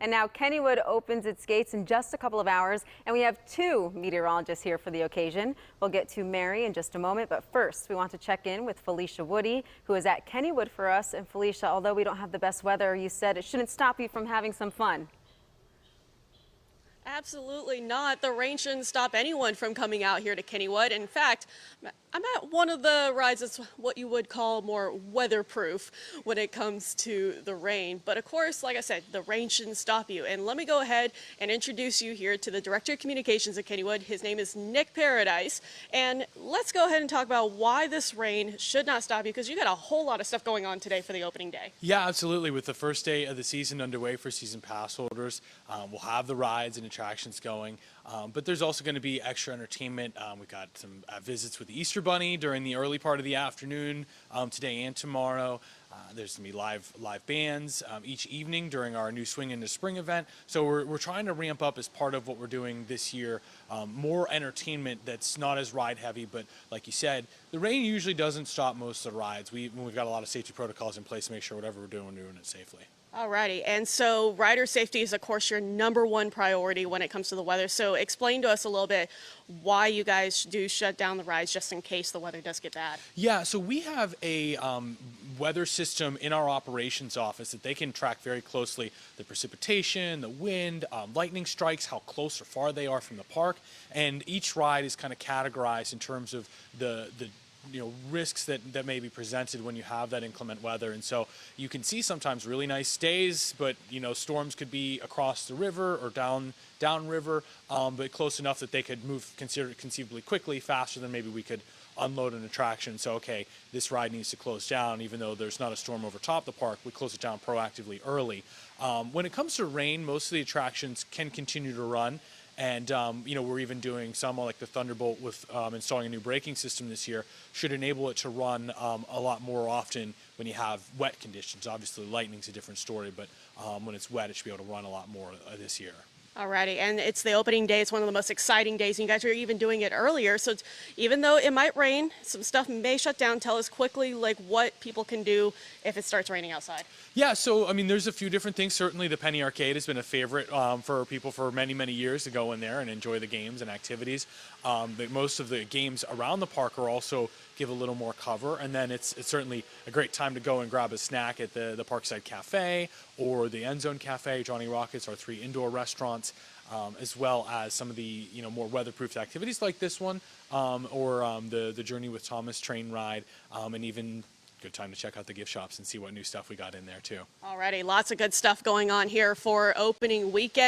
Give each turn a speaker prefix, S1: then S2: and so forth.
S1: And now Kennywood opens its gates in just a couple of hours, and we have two meteorologists here for the occasion. We'll get to Mary in just a moment, but first we want to check in with Falicia Woody, who is at Kennywood for us. And Falicia, although we don't have the best weather, you said it shouldn't stop you from having some fun.
S2: Absolutely not. The rain shouldn't stop anyone from coming out here to Kennywood. In fact, I'm at one of the rides that's what you would call more weatherproof when it comes to the rain. But of course, like I said, the rain shouldn't stop you. And let me go ahead and introduce you here to the Director of Communications at Kennywood. His name is Nick Paradise. And let's go ahead and talk about why this rain should not stop you, because you got a whole lot of stuff going on today for the opening day.
S3: Yeah, absolutely. With the first day of the season underway for season pass holders, we'll have the rides and attractions going. But there's also going to be extra entertainment. We've got some visits with the Easter Bunny during the early part of the afternoon today and tomorrow. There's going to be live bands each evening during our new Swing into Spring event. So we're trying to ramp up as part of what we're doing this year, more entertainment that's not as ride heavy. But like you said, the rain usually doesn't stop most of the rides. We've got a lot of safety protocols in place to make sure whatever we're doing it safely.
S2: Alrighty, and so rider safety is, of course, your #1 priority when it comes to the weather. So explain to us a little bit why you guys do shut down the rides just in case the weather does get bad.
S3: Yeah, so we have a weather system in our operations office that they can track very closely the precipitation, the wind, lightning strikes, how close or far they are from the park, and each ride is kind of categorized in terms of the risks that may be presented when you have that inclement weather. And so you can see sometimes really nice days, but storms could be across the river or downriver, but close enough that they could move conceivably quickly, faster than maybe we could unload an attraction. So okay, this ride needs to close down even though there's not a storm over top the park. We close it down proactively early. When it comes to rain, most of the attractions can continue to run. And, we're even doing some like the Thunderbolt with installing a new braking system this year should enable it to run a lot more often when you have wet conditions. Obviously, lightning's a different story, but when it's wet, it should be able to run a lot more this year.
S2: Alrighty, and it's the opening day. It's one of the most exciting days, and you guys are even doing it earlier. So even though it might rain, some stuff may shut down. Tell us quickly, like, what people can do if it starts raining outside.
S3: Yeah, so, I mean, there's a few different things. Certainly the Penny Arcade has been a favorite for people for many, many years to go in there and enjoy the games and activities. But most of the games around the park are also give a little more cover. And then it's certainly a great time to go and grab a snack at the Parkside Cafe or the End Zone Cafe, Johnny Rockets, our 3 indoor restaurants, as well as some of the more weatherproofed activities like this one, or the Journey with Thomas train ride, and even good time to check out the gift shops and see what new stuff we got in there too.
S2: Alrighty, lots of good stuff going on here for opening weekend.